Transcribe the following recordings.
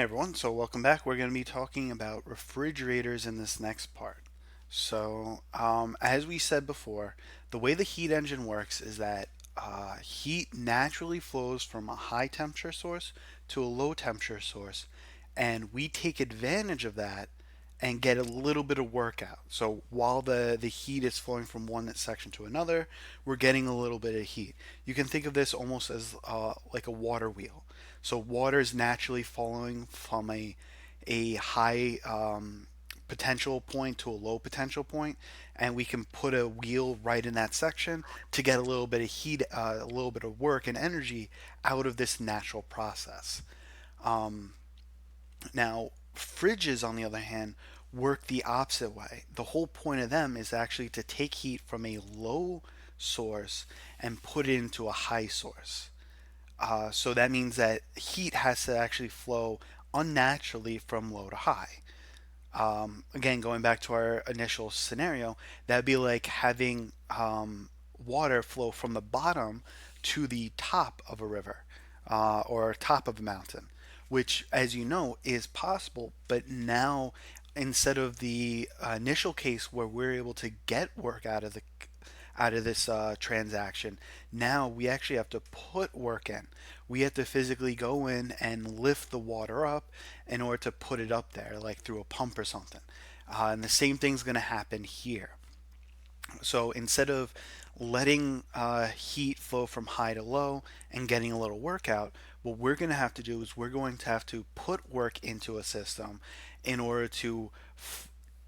Hey everyone, so welcome back. We're going to be talking about refrigerators in this next part. As we said before, the way the heat engine works is that heat naturally flows from a high temperature source to a low temperature source, and we take advantage of that and get a little bit of work out. So while the heat is flowing from one section to another, we're getting a little bit of heat. You can think of this almost as like a water wheel. So water is naturally flowing from a high potential point to a low potential point, and we can put a wheel right in that section to get a little bit of heat, a little bit of work and energy out of this natural process. Now, fridges, on the other hand, work the opposite way. The whole point of them is actually to take heat from a low source and put it into a high source. So that means that heat has to actually flow unnaturally from low to high. Again, going back to our initial scenario, that'd be like having water flow from the bottom to the top of a river or top of a mountain, which, as you know, is possible. But now, instead of the initial case where we're able to get work out of this transaction. Now we actually have to put work in. We have to physically go in and lift the water up in order to put it up there, like through a pump or something. And the same thing's going to happen here. So instead of letting heat flow from high to low and getting a little workout, what we're going to have to do is we're going to have to put work into a system in order to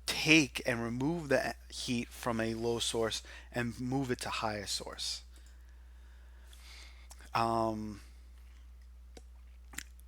take and remove the heat from a low source and move it to highest source. Um,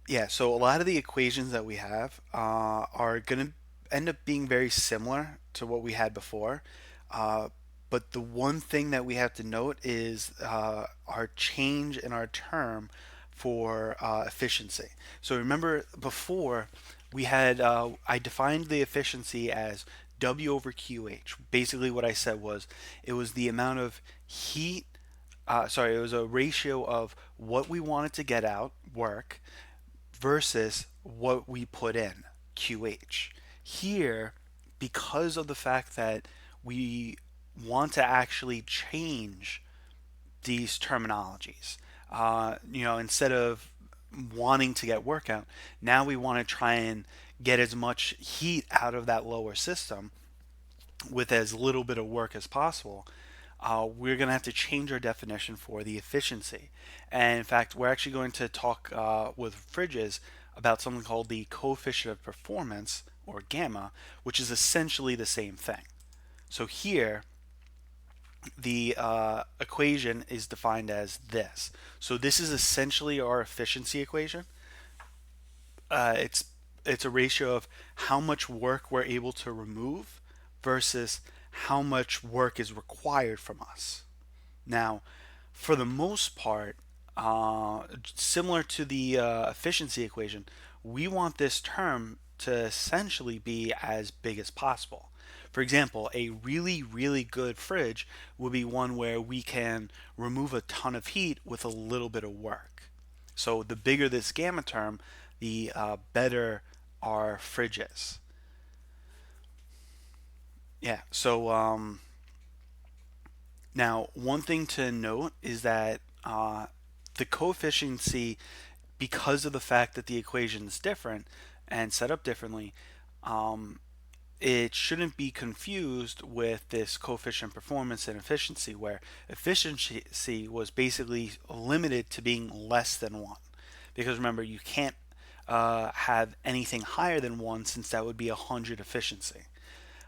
yeah, so a lot of the equations that we have are going to end up being very similar to what we had before. Uh, but the one thing that we have to note is our change in our term for efficiency. So remember before we had, I defined the efficiency as W over QH. Basically, what I said was it was the amount of heat, it was a ratio of what we wanted to get out, work, versus what we put in, QH. Here, because of the fact that we want to actually change these terminologies, instead of wanting to get work out, now we want to try and get as much heat out of that lower system with as little bit of work as possible. We're going to have to change our definition for the efficiency. And in fact, we're actually going to talk with fridges about something called the coefficient of performance, or gamma, which is essentially the same thing. So here, the equation is defined as this. So this is essentially our efficiency equation. It's a ratio of how much work we're able to remove versus how much work is required from us. Now, for the most part, similar to the efficiency equation, we want this term to essentially be as big as possible. For example, a really, really good fridge would be one where we can remove a ton of heat with a little bit of work. So the bigger this gamma term, the better our fridge is. Yeah. Now, one thing to note is that the coefficient, because of the fact that the equation is different and set up differently, um, it shouldn't be confused with this coefficient performance and efficiency, where efficiency was basically limited to being less than 1. Because remember, you can't have anything higher than 1 since that would be 100 efficiency.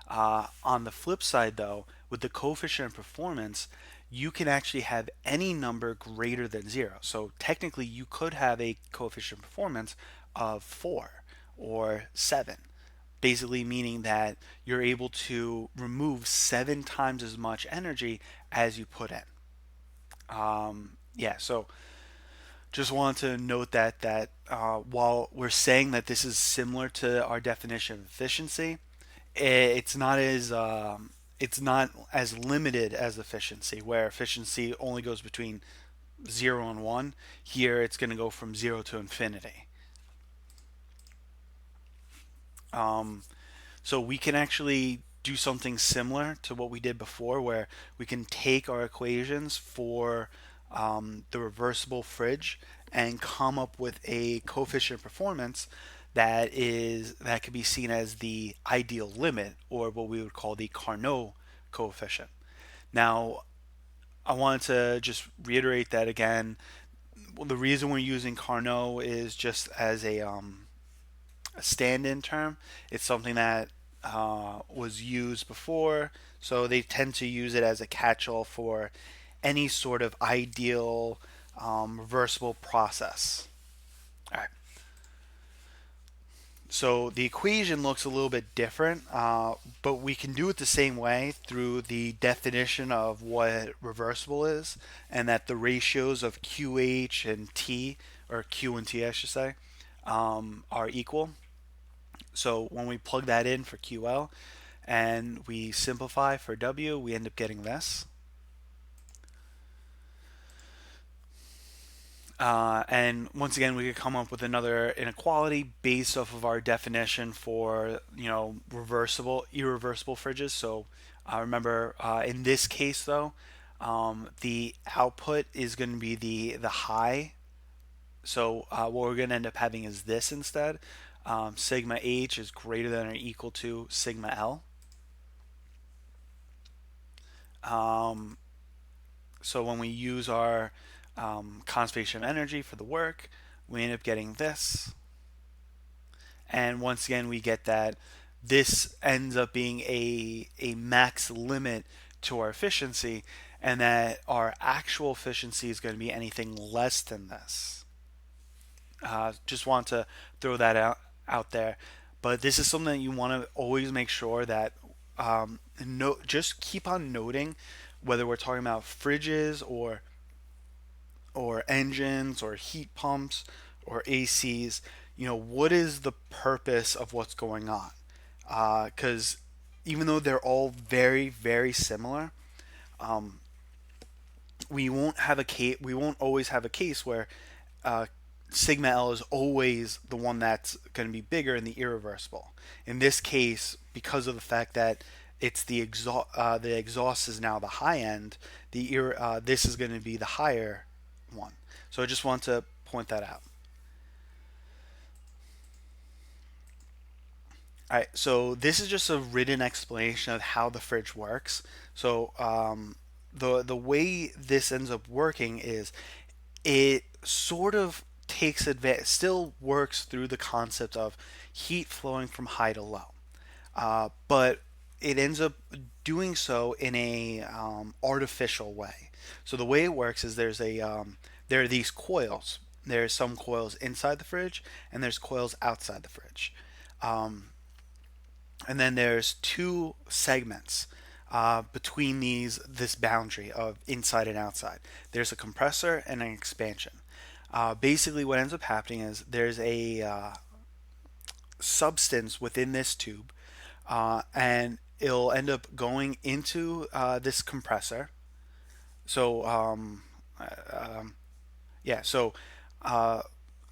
On the flip side, though, with the coefficient of performance, you can actually have any number greater than 0. So technically, you could have a coefficient of performance of 4 or 7, basically meaning that you're able to remove 7 times as much energy as you put in. Yeah, so just wanted to note that while we're saying that this is similar to our definition of efficiency, it's not as limited as efficiency, where efficiency only goes between 0 and 1. Here, it's going to go from 0 to infinity. So we can actually do something similar to what we did before, where we can take our equations for the reversible fridge and come up with a coefficient of performance that could be seen as the ideal limit, or what we would call the Carnot coefficient. Now, I wanted to just reiterate that again. Well, the reason we're using Carnot is just as a stand-in term. It's something that was used before, so they tend to use it as a catch-all for any sort of ideal reversible process. All right. So the equation looks a little bit different, but we can do it the same way through the definition of what reversible is, and that the ratios of QH and T, or Q and T, I should say, are equal. So when we plug that in for QL and we simplify for W, we end up getting this. And once again, we could come up with another inequality based off of our definition for, reversible, irreversible fridges. So remember, in this case though, the output is going to be the high. So what we're going to end up having is this instead. Sigma H is greater than or equal to sigma L. So when we use our conservation of energy for the work, we end up getting this. And once again, we get that this ends up being a max limit to our efficiency, and that our actual efficiency is going to be anything less than this. Just want to throw that out there. But this is something that you want to always make sure that just keep on noting, whether we're talking about fridges or engines or heat pumps or ACs. What is the purpose of what's going on? Because even though they're all very, very similar, we won't always have a case where uh, sigma L is always the one that's going to be bigger in the irreversible. In this case, because of the fact that it's the exhaust is now the high end, this is going to be the higher one. So I just want to point that out. All right, so this is just a written explanation of how the fridge works. So the way this ends up working is it sort of takes advantage, still works through the concept of heat flowing from high to low, but it ends up doing so in a artificial way. So the way it works is there are these coils. There's some coils inside the fridge, and there's coils outside the fridge. And then there's two segments between this boundary of inside and outside. There's a compressor and an expansion. Basically, what ends up happening is there's a substance within this tube, and it'll end up going into this compressor. So yeah, so uh,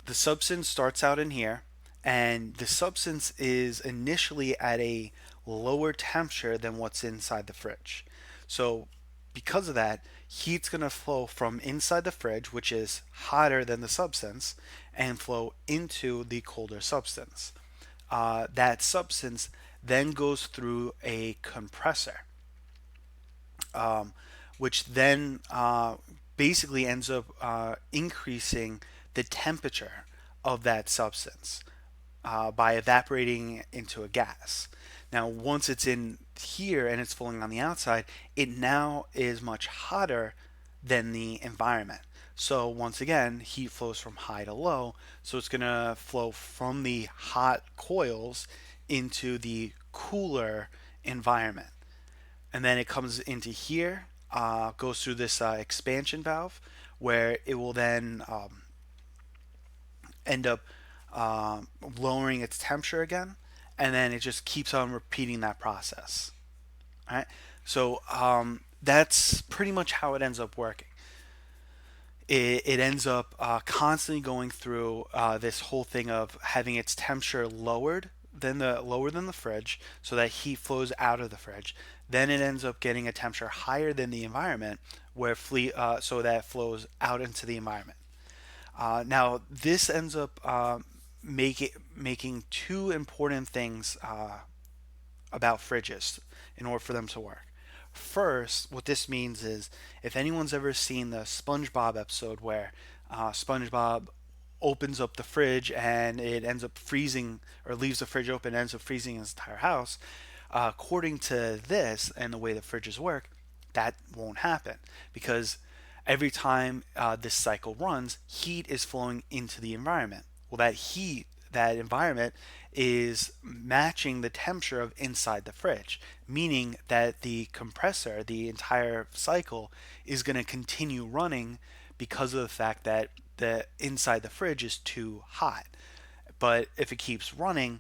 the substance starts out in here, and the substance is initially at a lower temperature than what's inside the fridge. So, because of that, heat's going to flow from inside the fridge, which is hotter than the substance, and flow into the colder substance. That substance then goes through a compressor, which then basically ends up increasing the temperature of that substance by evaporating into a gas. Now, once it's in here and it's flowing on the outside, it now is much hotter than the environment. So once again, heat flows from high to low. So it's going to flow from the hot coils into the cooler environment. And then it comes into here, goes through this expansion valve, where it will then end up lowering its temperature again, and then it just keeps on repeating that process. All right, so that's pretty much how it ends up working. It ends up constantly going through this whole thing of having its temperature lowered lower than the fridge, so that heat flows out of the fridge. Then it ends up getting a temperature higher than the environment, so that it flows out into the environment. Now this ends up making two important things about fridges in order for them to work. First, what this means is, if anyone's ever seen the SpongeBob episode where SpongeBob opens up the fridge and it ends up freezing, or leaves the fridge open and ends up freezing his entire house, according to this and the way the fridges work, that won't happen because every time this cycle runs, heat is flowing into the environment. Well, that environment is matching the temperature of inside the fridge, meaning that the compressor, the entire cycle, is going to continue running because of the fact that the inside the fridge is too hot. But if it keeps running,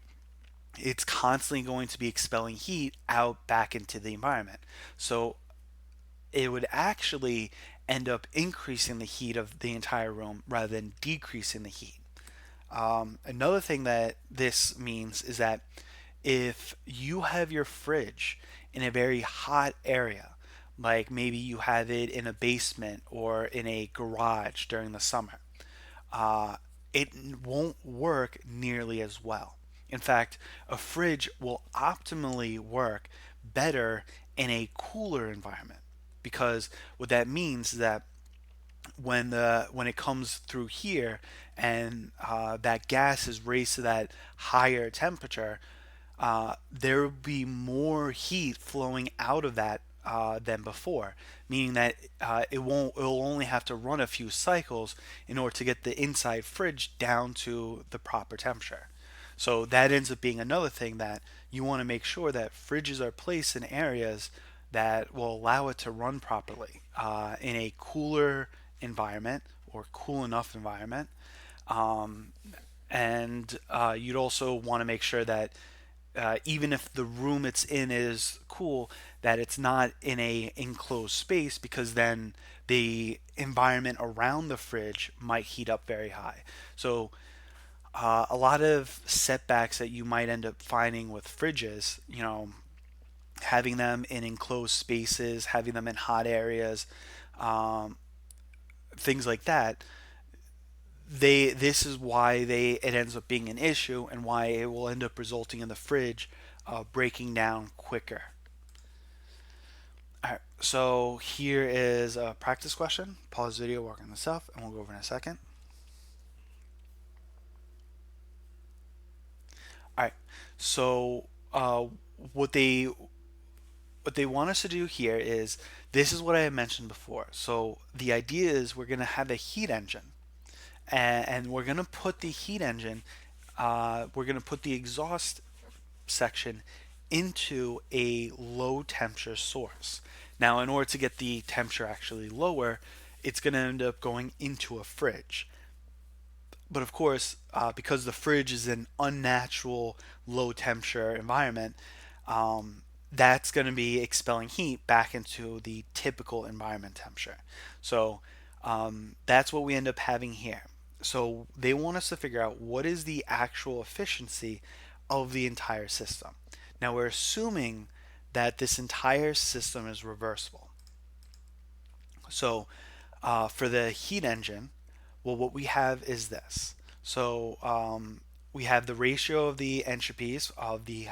it's constantly going to be expelling heat out back into the environment. So it would actually end up increasing the heat of the entire room rather than decreasing the heat. Another thing that this means is that if you have your fridge in a very hot area, like maybe you have it in a basement or in a garage during the summer, uh, it won't work nearly as well. In fact, a fridge will optimally work better in a cooler environment, because what that means is that when it comes through here and that gas is raised to that higher temperature, there will be more heat flowing out of that than before, meaning that it'll only have to run a few cycles in order to get the inside fridge down to the proper temperature. So that ends up being another thing, that you want to make sure that fridges are placed in areas that will allow it to run properly in a cooler environment or cool enough environment. Um, and you'd also want to make sure that even if the room it's in is cool, that it's not in a enclosed space, because then the environment around the fridge might heat up very high. So a lot of setbacks that you might end up finding with fridges, having them in enclosed spaces, having them in hot areas, um, things like that. This is why it ends up being an issue, and why it will end up resulting in the fridge breaking down quicker. All right, so here is a practice question. Pause the video, work on this up, and we'll go over in a second. All right, so what they what they want us to do here is, this is what I had mentioned before. So the idea is, we're going to have a heat engine, and we're going to put the heat engine, we're going to put the exhaust section into a low temperature source. Now, in order to get the temperature actually lower, it's going to end up going into a fridge. But of course, because the fridge is an unnatural low temperature environment, that's going to be expelling heat back into the typical environment temperature. So that's what we end up having here. So they want us to figure out what is the actual efficiency of the entire system. Now we're assuming that this entire system is reversible. So for the heat engine, well, what we have is this. So we have the ratio of the entropies of the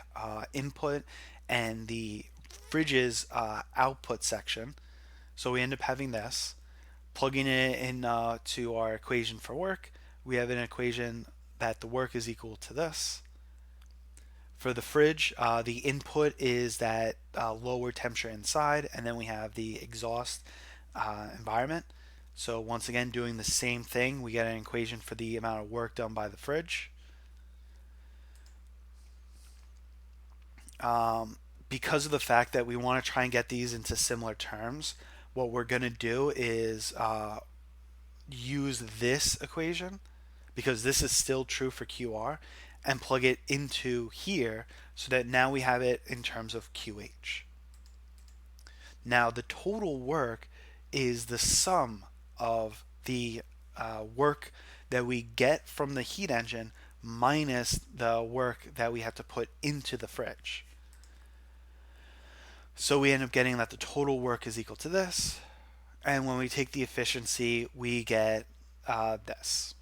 input and the fridge's output section. So we end up having this. Plugging it in to our equation for work, we have an equation that the work is equal to this. For the fridge, the input is that lower temperature inside, and then we have the exhaust environment. So once again, doing the same thing, we get an equation for the amount of work done by the fridge. Because of the fact that we want to try and get these into similar terms, what we're going to do is use this equation, because this is still true for QR, and plug it into here, so that now we have it in terms of QH. Now the total work is the sum of the work that we get from the heat engine minus the work that we have to put into the fridge. So we end up getting that the total work is equal to this. And when we take the efficiency, we get this.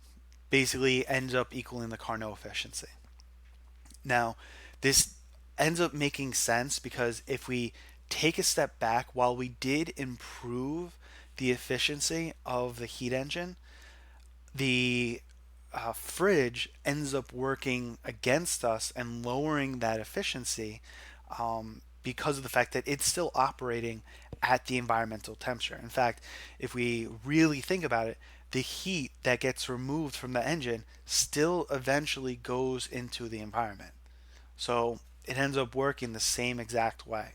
Basically ends up equaling the Carnot efficiency. Now, this ends up making sense because if we take a step back, while we did improve the efficiency of the heat engine, the fridge ends up working against us and lowering that efficiency because of the fact that it's still operating at the environmental temperature. In fact, if we really think about it, the heat that gets removed from the engine still eventually goes into the environment. So it ends up working the same exact way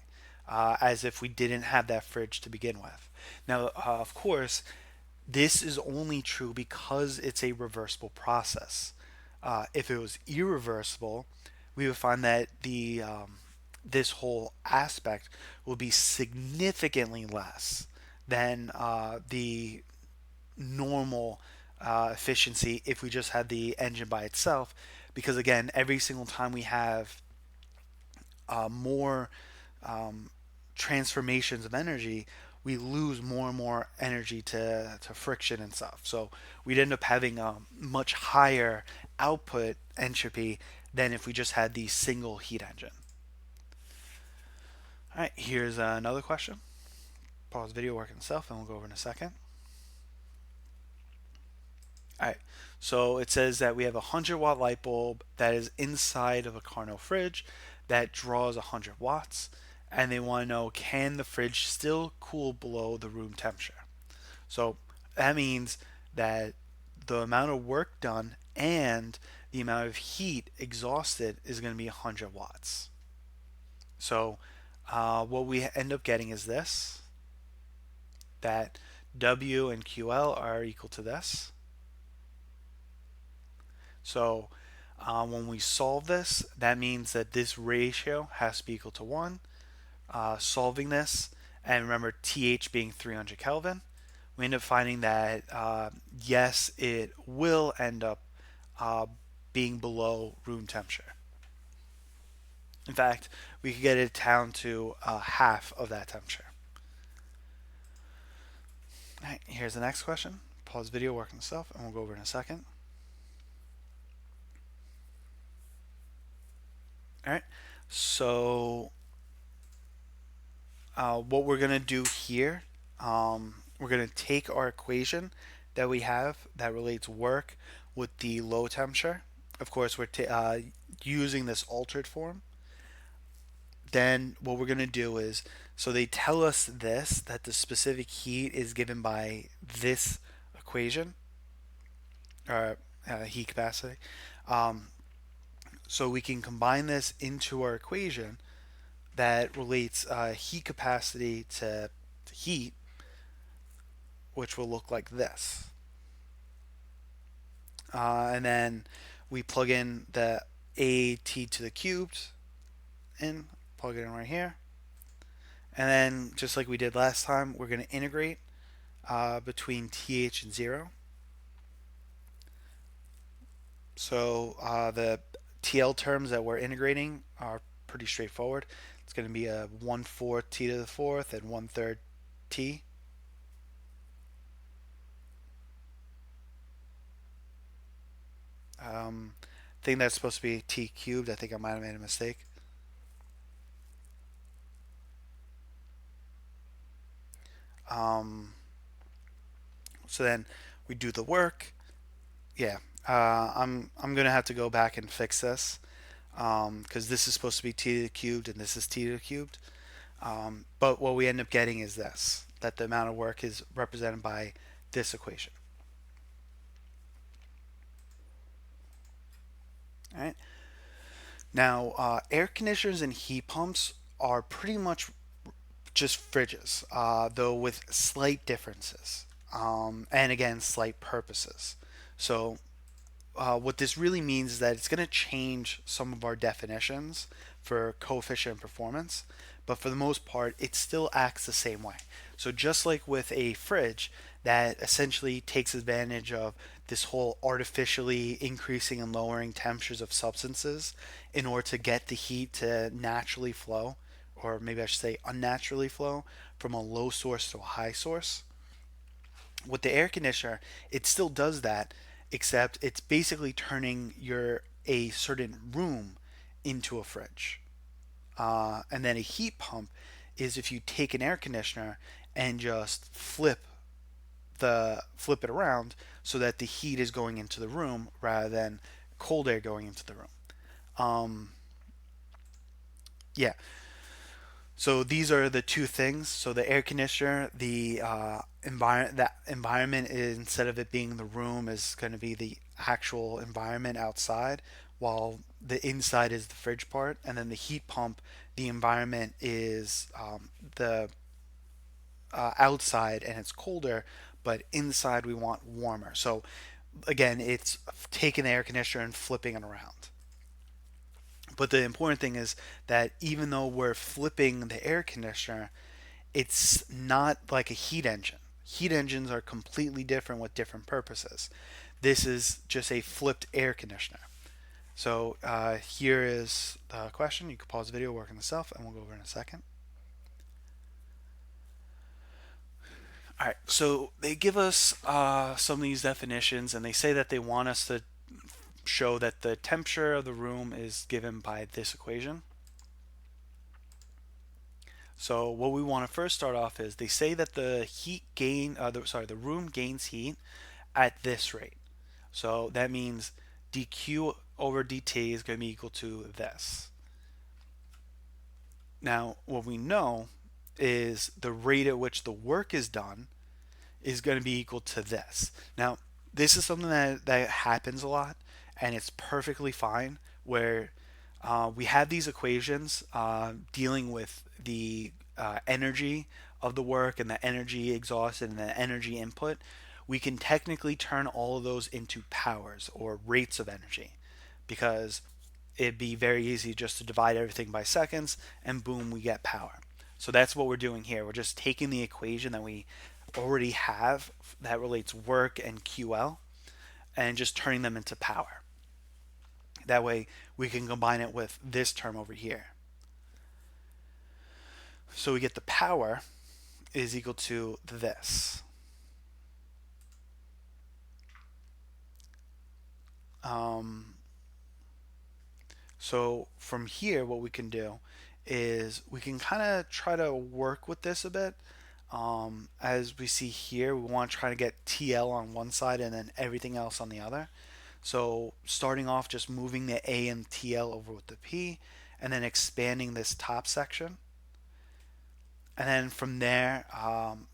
as if we didn't have that fridge to begin with. Now, of course, this is only true because it's a reversible process. If it was irreversible, we would find that the this whole aspect will be significantly less than the normal efficiency if we just had the engine by itself. Because again, every single time we have more transformations of energy, we lose more and more energy to friction and stuff. So we'd end up having a much higher output entropy than if we just had the single heat engine. All right, here's another question. Pause video working itself and we'll go over in a second. All right, so it says that we have a 100-watt light bulb that is inside of a Carnot fridge that draws 100 watts, and they want to know, can the fridge still cool below the room temperature? So that means that the amount of work done and the amount of heat exhausted is going to be 100 watts. So what we end up getting is this, that W and QL are equal to this. So when we solve this, that means that this ratio has to be equal to 1. Solving this, and remember TH being 300 Kelvin, we end up finding that yes, it will end up being below room temperature. In fact, we could get it down to half of that temperature. All right, here's the next question. Pause video, work on stuff, and we'll go over in a second. All right, so what we're going to do here, we're going to take our equation that we have that relates work with the low temperature. Of course, we're using this altered form. Then what we're going to do is, so they tell us this, that the specific heat is given by this equation, or heat capacity. So we can combine this into our equation that relates heat capacity to heat, which will look like this. And then we plug in the AT to the cubed in, plug it in right here. And then just like we did last time, we're going to integrate between TH and 0. So the TL terms that we're integrating are pretty straightforward. It's going to be a 1/4 t to the fourth and 1/3 t. I think that's supposed to be t cubed. I think I might have made a mistake. So then we do the work. Yeah, I'm gonna have to go back and fix this because this is supposed to be t to the cubed and this is t to the cubed. But what we end up getting is this, that the amount of work is represented by this equation. All right. Now, air conditioners and heat pumps are pretty much just fridges, though with slight differences, and again, slight purposes. So what this really means is that it's going to change some of our definitions for coefficient performance, but for the most part, it still acts the same way. So just like with a fridge that essentially takes advantage of this whole artificially increasing and lowering temperatures of substances in order to get the heat to naturally flow, or maybe I should say unnaturally flow, from a low source to a high source. With the air conditioner, it still does that, except it's basically turning your a certain room into a fridge. And then a heat pump is if you take an air conditioner and just flip it around so that the heat is going into the room rather than cold air going into the room. Um, yeah. So these are the two things. So the air conditioner, the environment is, instead of it being the room, is going to be the actual environment outside, while the inside is the fridge part, and then the heat pump, the environment is the outside and it's colder, but inside we want warmer. So again, it's taking the air conditioner and flipping it around. But the important thing is that even though we're flipping the air conditioner, it's not like a heat engine. Heat engines are completely different with different purposes. This is just a flipped air conditioner. So here is the question. You can pause the video, work on the stuff, and we'll go over in a second. All right, so they give us some of these definitions, and they say that they want us to show that the temperature of the room is given by this equation. So what we want to first start off is they say that the heat gain, the room gains heat at this rate. So that means dq over dt is going to be equal to this. Now, what we know is the rate at which the work is done is going to be equal to this. Now, this is something that happens a lot, and it's perfectly fine where we have these equations dealing with the energy of the work and the energy exhausted and the energy input. We can technically turn all of those into powers or rates of energy, because it'd be very easy just to divide everything by seconds and boom, we get power. So that's what we're doing here. We're just taking the equation that we already have that relates work and QL and just turning them into power. That way we can combine it with this term over here. So we get the power is equal to this. So from here, what we can do is we can kind of try to work with this a bit. As we see here, we want to try to get TL on one side and then everything else on the other. So starting off, just moving the A and TL over with the P, and then expanding this top section. And then from there,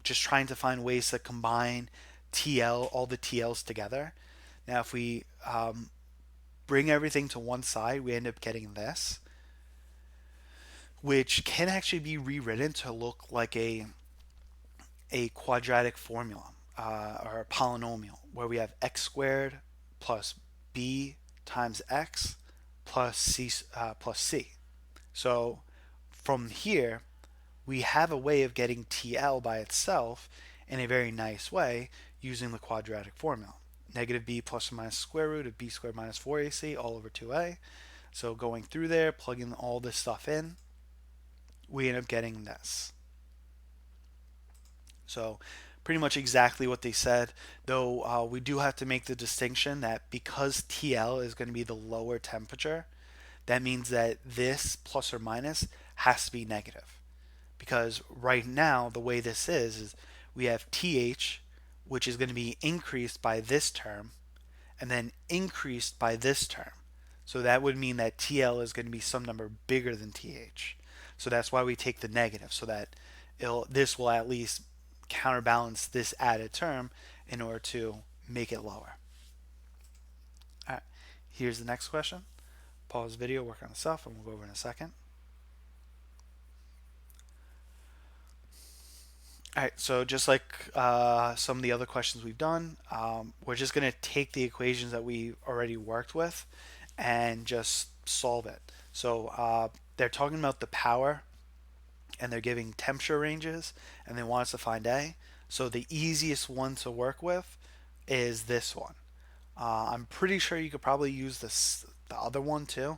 just trying to find ways to combine TL, all the TLs together. Now, if we bring everything to one side, we end up getting this, which can actually be rewritten to look like a quadratic formula or a polynomial where we have x squared plus b times x plus c. So from here, we have a way of getting TL by itself in a very nice way using the quadratic formula. Negative b plus or minus square root of b squared minus 4ac all over 2a. So going through there, plugging all this stuff in, we end up getting this. So pretty much exactly what they said, though we do have to make the distinction that because TL is going to be the lower temperature, that means that this plus or minus has to be negative. Because right now, the way this is we have TH, which is going to be increased by this term, and then increased by this term. So that would mean that TL is going to be some number bigger than TH. So that's why we take the negative, so that this will at least counterbalance this added term in order to make it lower. All right, here's the next question. Pause the video, work on the stuff, and we'll go over in a second. All right, so just like some of the other questions we've done, we're just going to take the equations that we already worked with and just solve it. So they're talking about the power, and they're giving temperature ranges, and they want us to find A. So the easiest one to work with is this one. I'm pretty sure you could probably use the other one too,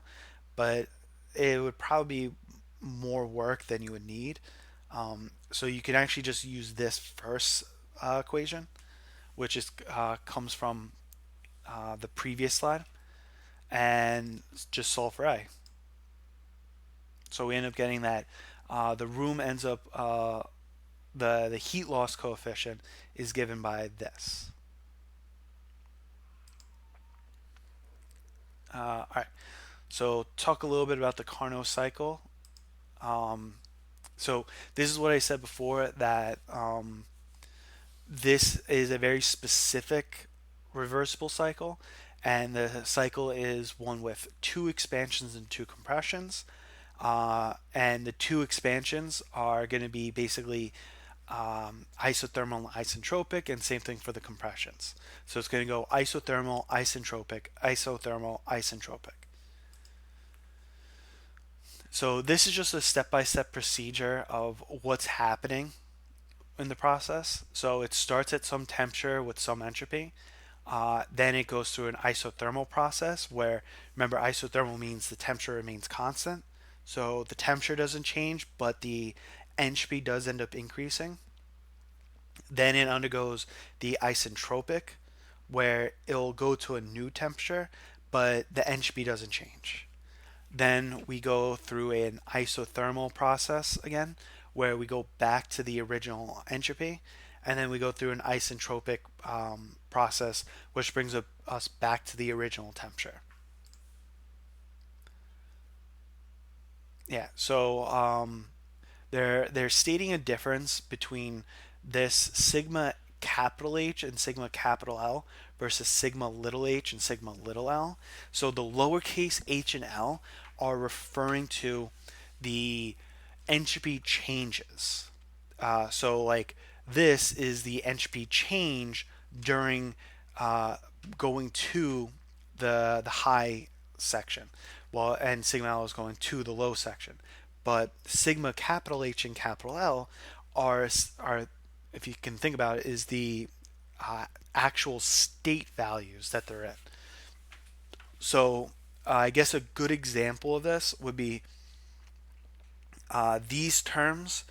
but it would probably be more work than you would need. So you can actually just use this first equation, which is comes from the previous slide, and just solve for A. So we end up getting that the room ends up the heat loss coefficient is given by this. All right. So talk a little bit about the Carnot cycle. Um, so this is what I said before, that this is a very specific reversible cycle, and the cycle is one with two expansions and two compressions. And the two expansions are going to be basically isothermal and isentropic, and same thing for the compressions. So it's going to go isothermal, isentropic, isothermal, isentropic. So this is just a step-by-step procedure of what's happening in the process. So it starts at some temperature with some entropy. Then it goes through an isothermal process where, remember, isothermal means the temperature remains constant. So the temperature doesn't change, but the entropy does end up increasing. Then it undergoes the isentropic, where it'll go to a new temperature, but the entropy doesn't change. Then we go through an isothermal process again, where we go back to the original entropy, and then we go through an isentropic process, which brings us back to the original temperature. Yeah, so they're stating a difference between this sigma capital H and sigma capital L versus sigma little h and sigma little l. So the lowercase h and l are referring to the entropy changes. So like this is the entropy change during going to the high section, well, and sigma L is going to the low section. But sigma capital H and capital L are, if you can think about it, is the actual state values that they're in. So I guess a good example of this would be these terms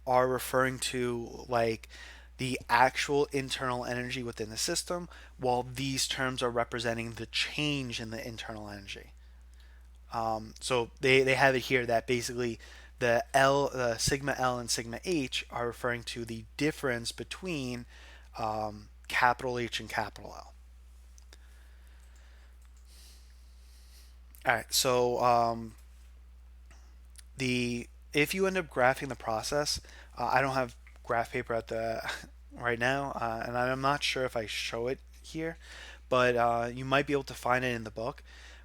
are referring to like the actual internal energy within the system, while these terms are representing the change in the internal energy. So they have it here that basically the sigma L and sigma H are referring to the difference between capital H and capital L. All right, so the if you end up graphing the process, I don't have graph paper at the right now, and I'm not sure if I show it here, but you might be able to find it in the book.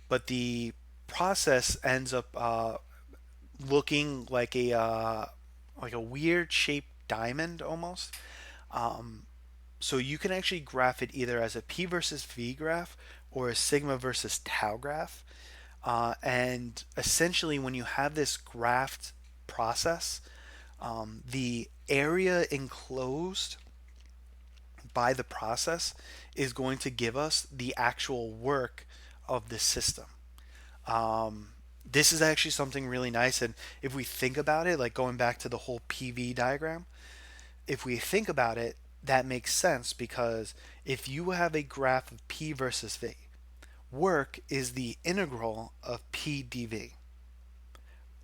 But the process ends up looking like a weird shaped diamond almost. Um, so you can actually graph it either as a p versus v graph or a sigma versus tau graph. And essentially, when you have this graphed process, the area enclosed by the process is going to give us the actual work of the system. This is actually something really nice. And if we think about it, like going back to the whole PV diagram, if we think about it, that makes sense because if you have a graph of P versus V, work is the integral of P dV.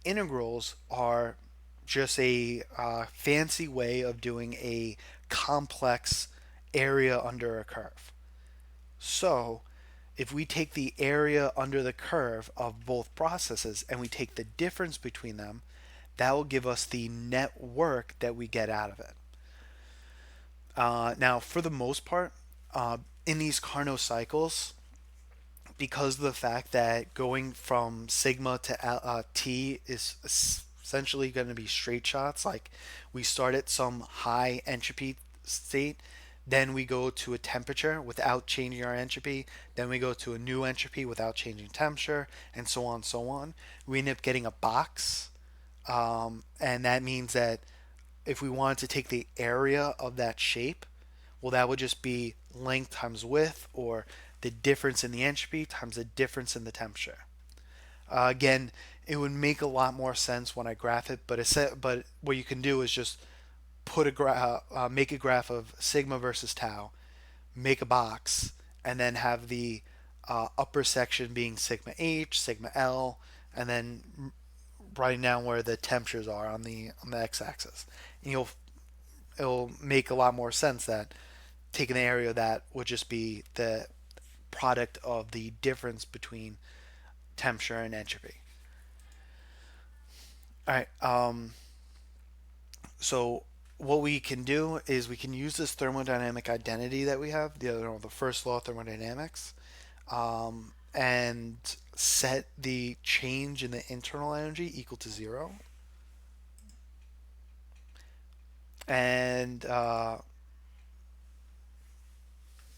Integrals are just a fancy way of doing a complex area under a curve. So if we take the area under the curve of both processes and we take the difference between them, that will give us the net work that we get out of it. Now, for the most part, in these Carnot cycles, because of the fact that going from sigma to T is essentially going to be straight shots, like we start at some high entropy state, then we go to a temperature without changing our entropy, then we go to a new entropy without changing temperature, and so on and so on. We end up getting a box, and that means that if we wanted to take the area of that shape, well, that would just be length times width, or the difference in the entropy times the difference in the temperature. Again, it would make a lot more sense when I graph it, but what you can do is just make a graph of sigma versus tau, make a box, and then have the upper section being sigma h, sigma l, and then writing down where the temperatures are on the x-axis. And it'll make a lot more sense that taking the area of that would just be the product of the difference between temperature and entropy. All right. So what we can do is we can use this thermodynamic identity that we have, the first law of thermodynamics, and set the change in the internal energy equal to 0. And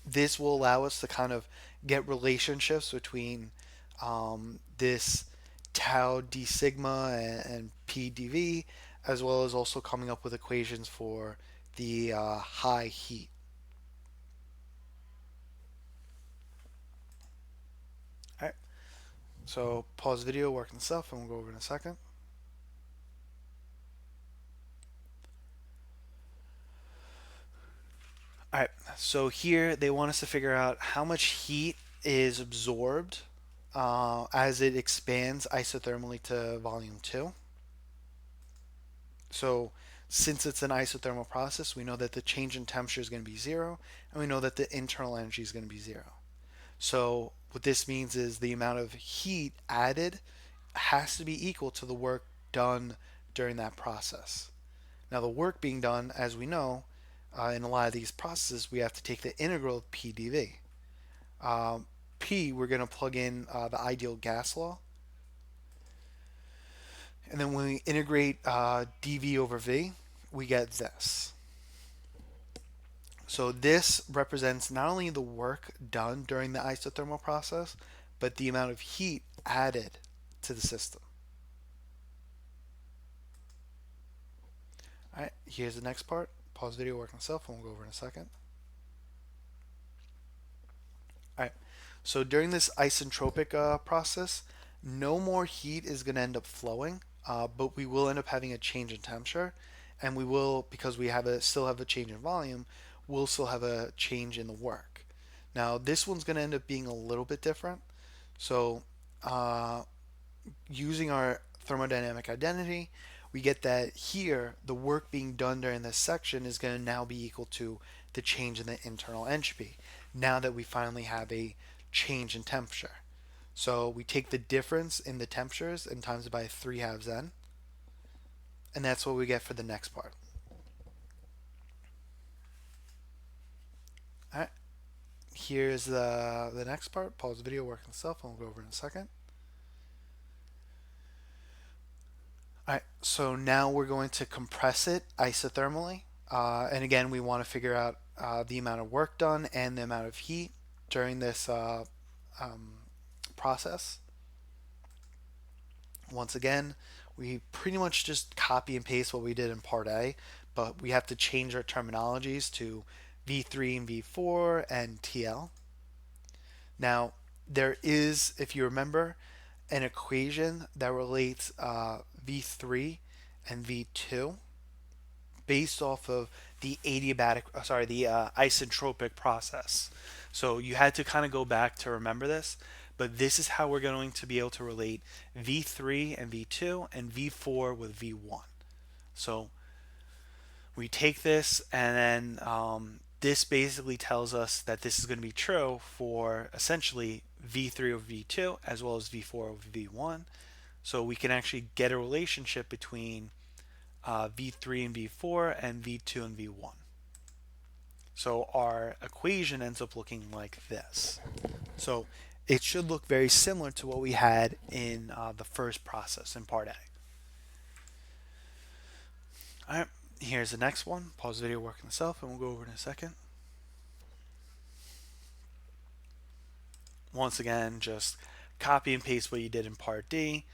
this will allow us to kind of get relationships between this tau d sigma and p dv, as well as also coming up with equations for the high heat. All right, so pause the video, work on stuff, and we'll go over in a second. All right, so here they want us to figure out how much heat is absorbed as it expands isothermally to volume 2. So since it's an isothermal process, we know that the change in temperature is going to be 0, and we know that the internal energy is going to be 0. So what this means is the amount of heat added has to be equal to the work done during that process. Now the work being done, as we know, in a lot of these processes, we have to take the integral of P dV. P, we're going to plug in the ideal gas law. And then when we integrate dV over V, we get this. So this represents not only the work done during the isothermal process, but the amount of heat added to the system. All right, here's the next part. Pause the video, work on itself, and we'll go over in a second. All right, so during this isentropic process, no more heat is going to end up flowing, but we will end up having a change in temperature, and we will, because we still have a change in volume, we'll still have a change in the work. Now this one's going to end up being a little bit different. So using our thermodynamic identity, we get that here the work being done during this section is going to now be equal to the change in the internal entropy, now that we finally have a change in temperature. So we take the difference in the temperatures and times it by 3/2 n, and that's what we get for the next part. All right, here's the next part. Pause the video, work on stuff, and we'll go over in a second. All right, so now we're going to compress it isothermally. And again, we want to figure out the amount of work done and the amount of heat during this process. Once again, we pretty much just copy and paste what we did in part A, but we have to change our terminologies to V3 and V4 and TL. Now, there is, if you remember, an equation that relates V3 and V2 based off of the isentropic process. So you had to kind of go back to remember this, but this is how we're going to be able to relate V3 and V2 and V4 with V1. So we take this, and then this basically tells us that this is going to be true for essentially V3 over V2 as well as V4 over V1. So we can actually get a relationship between V3 and V4 and V2 and V1. So our equation ends up looking like this. So it should look very similar to what we had in the first process in part A. All right, here's the next one. Pause the video, work on itself, and we'll go over in a second. Once again, just copy and paste what you did in part D.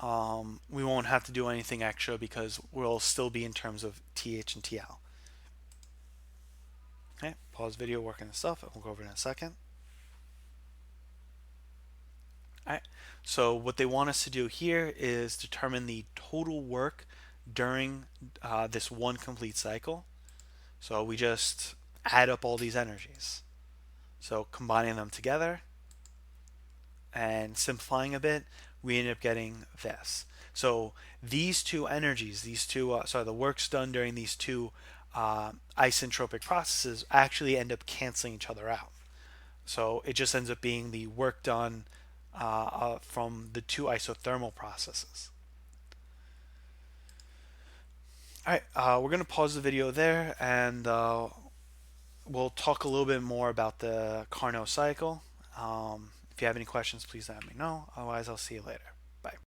We won't have to do anything extra because we'll still be in terms of TH and TL. Okay, pause video, work on the stuff, and we'll go over in a second. All right. So what they want us to do here is determine the total work during this one complete cycle. So we just add up all these energies. So combining them together and simplifying a bit, we end up getting this. So these two energies, the work's done during these two isentropic processes actually end up canceling each other out. So it just ends up being the work done from the two isothermal processes. All right, we're going to pause the video there and we'll talk a little bit more about the Carnot cycle. If you have any questions, please let me know. Otherwise, I'll see you later. Bye.